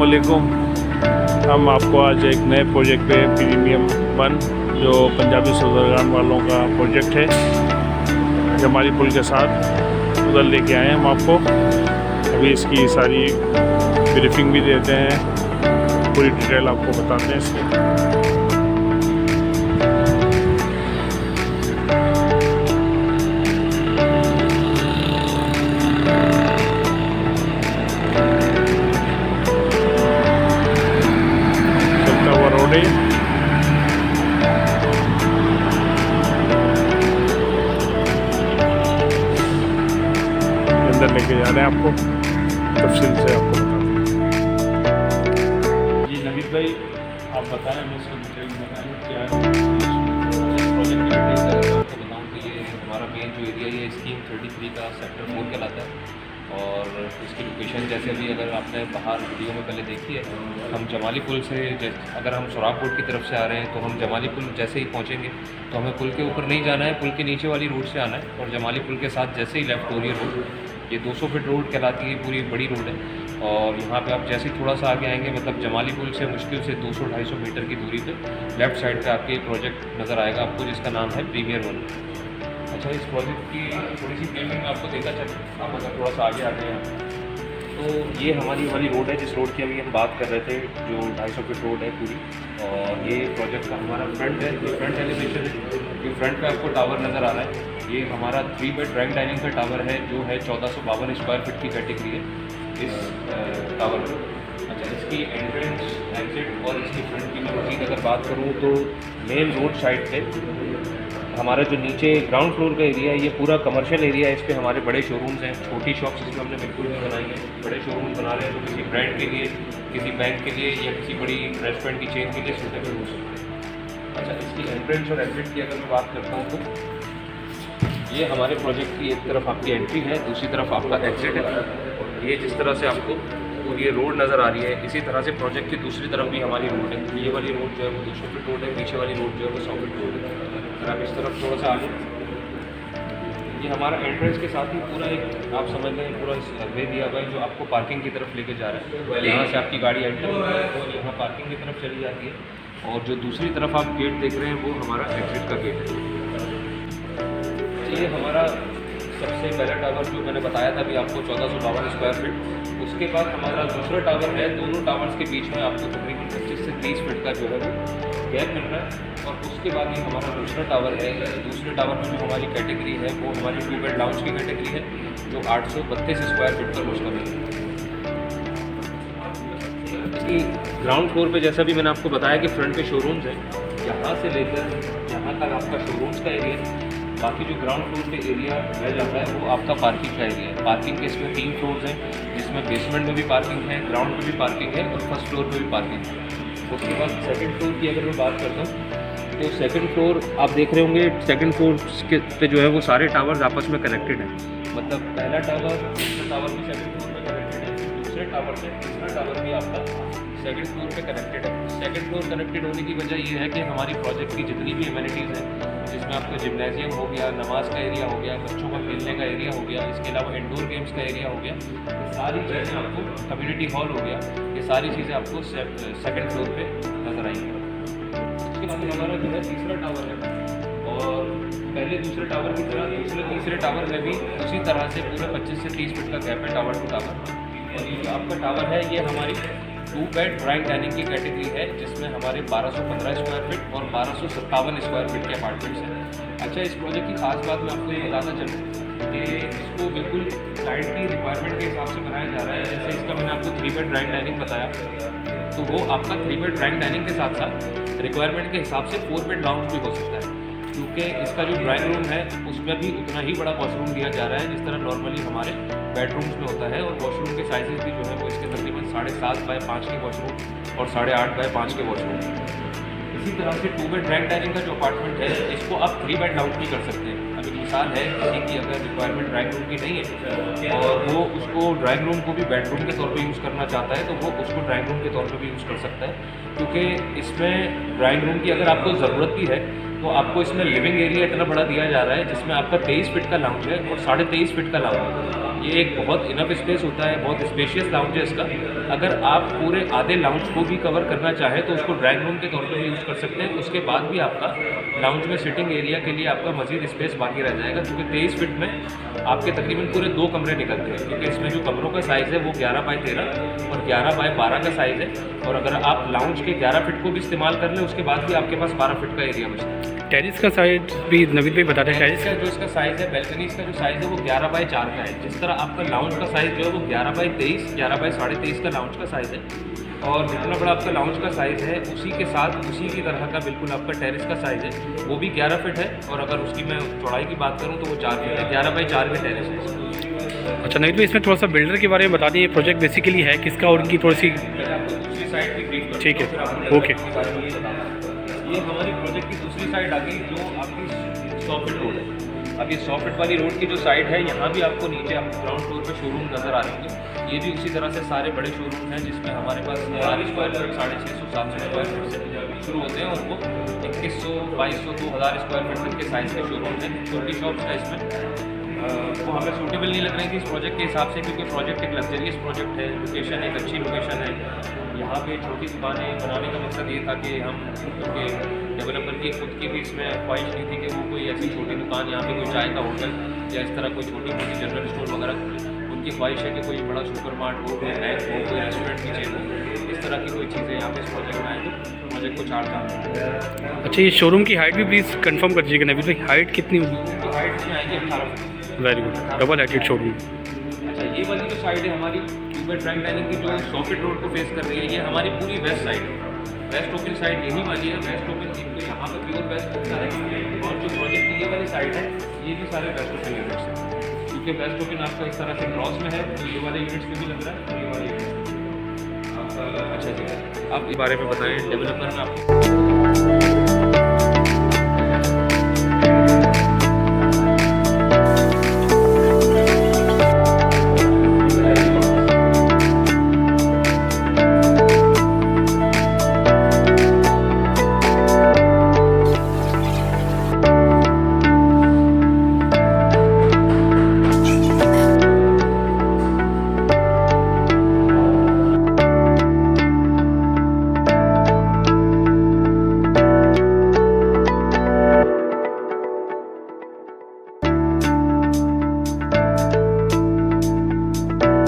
अस्सलामुअलैकुम। हम आपको आज एक नए प्रोजेक्ट पे प्रीमियम 1 जो पंजाबी सुल्तान वालों का प्रोजेक्ट है जमाली पुल के साथ उधर लेके आए हैं हम आपको। अभी इसकी सारी ब्रीफिंग भी देते हैं, पूरी डिटेल आपको बताते हैं इसकी। अंदर लेके जा रहे हैं आपको, तफसील से आपको बताते हैं। जी नवीद भाई, आप बताएं, हमें इसको डिटेल में बताएं क्या प्रोजेक्ट की डिटेल्स अगर आपको बताऊँ तो ये हमारा मेन जो एरिया ये स्कीम 33 का सेक्टर 4 कहलाता है। और इसकी लोकेशन जैसे अभी अगर आपने बाहर वीडियो में पहले देखी है, हम जमाली पुल से अगर हम सोराब रोड की तरफ से आ रहे हैं तो हम जमाली पुल जैसे ही पहुंचेंगे तो हमें पुल के ऊपर नहीं जाना है, पुल के नीचे वाली रोड से आना है। और जमाली पुल के साथ जैसे ही लेफ्ट हो रही है रोड, ये 200 फीट रोड कहलाती है, पूरी बड़ी रोड है। और यहाँ पे आप जैसे ही थोड़ा सा आगे आएंगे, मतलब जमाली पुल से मुश्किल से 200-250 मीटर की दूरी पे लेफ़्ट साइड पे आपके प्रोजेक्ट नज़र आएगा आपको, जिसका नाम है प्रीमियर 1। अच्छा, इस प्रोजेक्ट की थोड़ी सी प्लेनिंग आपको देखा चले, आप अगर थोड़ा सा आगे आ गए हैं तो ये हमारी वाली रोड है, जिस रोड की अभी हम बात कर रहे थे, जो 250 फीट रोड है पूरी। और ये प्रोजेक्ट का हमारा फ्रंट है, ये फ्रंट एलिवेशन है। ये फ्रंट पे आपको टावर नज़र आ रहा है, ये हमारा 3 बेड ड्राइंग डाइनिंग का टावर है, जो है 1452 स्क्वायर फीट की कैटेगरी है इस टावर में। अच्छा, इसकी एंट्रेंस, एग्जिट और इसकी फ्रंट की मैं मज़ीद अगर बात करूँ तो मेन रोड साइड पे हमारा जो नीचे ग्राउंड फ्लोर का एरिया है, ये पूरा कमर्शियल एरिया है। इस पर हमारे बड़े शोरूम्स हैं, छोटी शॉप्स इसमें हमने बिल्कुल नहीं बनाई है। बड़े शोरूम्स बना रहे हैं तो किसी ब्रांड के लिए, किसी बैंक के लिए या किसी बड़ी रेस्टोरेंट की चेन के लिए सूटेबल हो सकते हैं। अच्छा, इसकी एंट्रेंस और एग्जिट की अगर मैं बात करता हूँ तो ये हमारे प्रोजेक्ट की एक तरफ आपकी एंट्री है, दूसरी तरफ आपका एग्जिट है। ये जिस तरह से आपको ये रोड नज़र आ रही है, इसी तरह से प्रोजेक्ट की दूसरी तरफ भी हमारी रोड है। ये वाली रोड जो है वो 200 फीट रोड है, पीछे वाली रोड जो है वो 100 फीट रोड है। अगर आप इस तरफ थोड़ा सा आगे, ये हमारा एंट्रेंस के साथ ही पूरा एक आप समझ लें पूरा वे दिया हुआ है जो आपको पार्किंग की तरफ लेके जा रहा है। यहाँ से आपकी गाड़ी एंटर होती है और यहाँ पार्किंग की तरफ चली जाती है। और जो दूसरी तरफ आप गेट देख रहे हैं वो हमारा एग्जिट का गेट है। ये हमारा सबसे पहला टावर जो मैंने बताया था अभी आपको 1452 स्क्वायर फीट। उसके बाद हमारा दूसरा टावर है, दोनों टावर्स के बीच में आपको तकरीबन 25 से 30 फीट का जो है वो गैप मिल रहा है। और उसके बाद ये हमारा दूसरा टावर है। दूसरे टावर में जो हमारी कैटेगरी है वो हमारी 2 बेड लाउंज की कैटेगरी है, जो 832 स्क्वायर फीट पर मुश्तमिल है। इसकी ग्राउंड फ्लोर पे जैसा भी मैंने आपको बताया कि फ्रंट पे शोरूम्स हैं, यहाँ से लेकर यहाँ तक आपका शोरूम्स का एरिया है। बाकी जो ग्राउंड फ्लोर पे एरिया रह जाता है वो आपका पार्किंग का एरिया है। पार्किंग के इसमें 3 फ्लोर्स हैं, जिसमें बेसमेंट में भी पार्किंग है, ग्राउंड पे भी पार्किंग है और फर्स्ट फ्लोर पे भी पार्किंग है। उसके बाद सेकंड फ्लोर की अगर मैं बात करता हूँ तो सेकंड फ्लोर आप देख रहे होंगे, सेकंड फ्लोर के पे जो है वो सारे टावर्स आपस में कनेक्टेड हैं। मतलब पहला टावर दूसरा टावर भी सेकंड फ्लोर पे कनेक्टेड है, दूसरे टावर से तीसरा टावर भी आपका सेकंड फ्लोर पे कनेक्टेड है। सेकंड फ्लोर कनेक्टेड होने की वजह ये है कि हमारी प्रोजेक्ट की जितनी भी एमिनिटीज़ हैं, जिसमें आपका जिम्नेजियम हो गया, नमाज का एरिया हो गया, बच्चों का खेलने का एरिया हो गया, इसके अलावा इंडोर गेम्स का एरिया हो गया, ये सारी चीज़ें आपको, कम्युनिटी हॉल हो गया, ये सारी चीज़ें आपको सेकंड फ्लोर पे नजर आएंगी। उसके बाद हमारा जो है तीसरा टावर है, और पहले दूसरे टावर की तरह दूसरे तीसरे टावर में भी उसी तरह से पूरे 25 से 30 फीट का गैप है टावर टू टावर। और ये जो आपका टावर है ये हमारी 2 बेड ड्राइंग डाइनिंग की कैटेगरी है, जिसमें हमारे 1215 स्क्वायर फीट और 1257 स्क्वायर फीट के अपार्टमेंट्स हैं। अच्छा, इस प्रोजेक्ट की खास बात मैं आपको ये बताना चाहूँ कि इसको बिल्कुल क्लाइंट की रिक्वायरमेंट के हिसाब से बनाया जा रहा है। जैसे इसका मैंने आपको 3 बेड ड्राइंग डाइनिंग बताया, तो वो आपका 3 बेड ड्राइंग डाइनिंग के साथ साथ रिक्वायरमेंट के हिसाब से 4 बेड लाउंज भी हो सकता है, क्योंकि इसका जो ड्राइंग रूम है उसमें भी उतना ही बड़ा वॉशरूम दिया जा रहा है जिस तरह नॉर्मली हमारे बेडरूम्स में होता है। और वॉशरूम के साइजेस भी जो है वो इसके तकरीबन 7.5 बाय 5 के वॉशरूम और 8.5 बाय 5 के वॉशरूम। इसी तरह से 2 बेड ड्राइंग डाइनिंग का जो अपार्टमेंट है, इसको आप 3 बेड लाउंज भी कर सकते हैं। अब एक मिसाल है किसी की अगर रिक्वायरमेंट ड्राइंग रूम की नहीं है और वो उसको ड्राइंग रूम को भी बेडरूम के तौर पे यूज़ करना चाहता है, तो वो उसको ड्राइंग रूम के तौर पे भी यूज़ कर सकता है। क्योंकि इसमें ड्राइंग रूम की अगर आपको ज़रूरत भी है तो आपको इसमें लिविंग एरिया इतना बड़ा दिया जा रहा है, जिसमें आपका 23 फीट का लाउंज है और 23.5 फीट का लाउंज है। ये एक बहुत इनफ स्पेस होता है, बहुत स्पेशियस लाउंज है इसका। अगर आप पूरे आधे लाउंज को भी कवर करना चाहें तो उसको ड्राइंग रूम के तौर पर भी यूज़ कर सकते हैं। उसके बाद भी आपका लाउंज में सिटिंग एरिया के लिए आपका मज़ीद स्पेस बाकी रह जाएगा, क्योंकि 23 फीट में आपके तकरीबन पूरे 2 कमरे निकलते हैं, क्योंकि इसमें जो कमरों का साइज़ है वो 11 बाई 13 और 11 बाई 12 का साइज़ है। और अगर आप लाउंज के 11 फीट को भी इस्तेमाल कर लें उसके बाद भी आपके पास 12 फीट का एरिया बचता है। टेरिस का साइज भी नवीद भाई बताते हैं। टेरिस का जो इसका साइज़ है, बैल्कनीज का जो साइज़ है वो 11 बाई 4 का है। जिस तरह आपका लाउंज का साइज़ जो है वो 11 बाई 23, 11 बाई 23.5 का लाउंज का साइज़ है, और जितना बड़ा आपका लाउंज का साइज़ है उसी के साथ उसी की तरह का बिल्कुल आपका टेरिस का साइज़ है, वो भी 11 फीट है। और अगर उसकी मैं चौड़ाई की बात करूँ तो वो 4 फीट है, 11 बाई 4 का टेरिस है। अच्छा नवीद भाई, इसमें थोड़ा सा बिल्डर के बारे में बता दें, ये प्रोजेक्ट बेसिकली है किसका और उनकी थोड़ी सी। आपको दूसरी साइड भी ब्रीफ ठीक है, ओके। ये हमारी प्रोजेक्ट की दूसरी साइड आ गई जो आपकी 100 फीट रोड है। अब ये 100 फीट वाली रोड की जो साइड है, यहाँ भी आपको नीचे आपको ग्राउंड फ्लोर पे शोरूम नज़र आ रहे होंगे। ये भी उसी तरह से सारे बड़े शोरूम हैं, जिसमें हमारे पास 1000 स्क्वायर फीट, 650, 700 स्क्वायर फीट से शुरू होते हैं और वो 2100, 2200, 2000 स्क्वायर फीट तक के साइज़ के शोरूम हैं। छोटी शॉप्स का इसमें वो हमें सूटेबल नहीं लग रही थी इस प्रोजेक्ट के हिसाब से, क्योंकि प्रोजेक्ट एक लग्जरियस प्रोजेक्ट है, लोकेशन एक अच्छी लोकेशन है। यहाँ पे छोटी दुकानें बनाने का मकसद ये था कि हम, क्योंकि डेवलपर की खुद की भी इसमें ख्वाहिश नहीं थी कि वो कोई ऐसी छोटी दुकान, यहाँ पे कोई चाय का होटल या इस तरह कोई छोटी मोटी जनरल स्टोर वगैरह खोले। उनकी ख्वाहिश है कि कोई बड़ा सुपर मार्ट हो, कोई बैंक हो, कोई रेस्टोरेंट की चेन हो, इस तरह की कोई चीज़ें यहाँ पे इस प्रोजेक्ट में आए तो प्रोजेक्ट को चार काम। अच्छा, ये शोरूम की हाइट भी प्लीज़ कंफर्म कर दीजिएगा नवीद भाई, हाइट कितनी होगी? हाइट में आएगी 18 feet. Very good, double heighted showroom. अच्छा, ये वाली जो साइड है हमारी क्यूबेट ट्रैंक डाइनिंग की, जो 100 फीट रोड को फेस कर रही है, ये हमारी पूरी वेस्ट साइड है। वेस्ट ओपन साइड यही वाली है। वेस्ट ओपन तो यहाँ पर प्योर वेस्ट होता है, और जो प्रोजेक्ट की ये वाली साइड है ये भी सारे वेस्ट ओपन यूनिट्स हैं, क्योंकि वेस्ट ओपन आपका इस तरह से क्रॉस में है, तो ये वाले यूनिट्स में भी लग रहा है, ये वाले यूनिट्स। अच्छा जी, आप इस बारे में बताएं डेवलपर में आपको।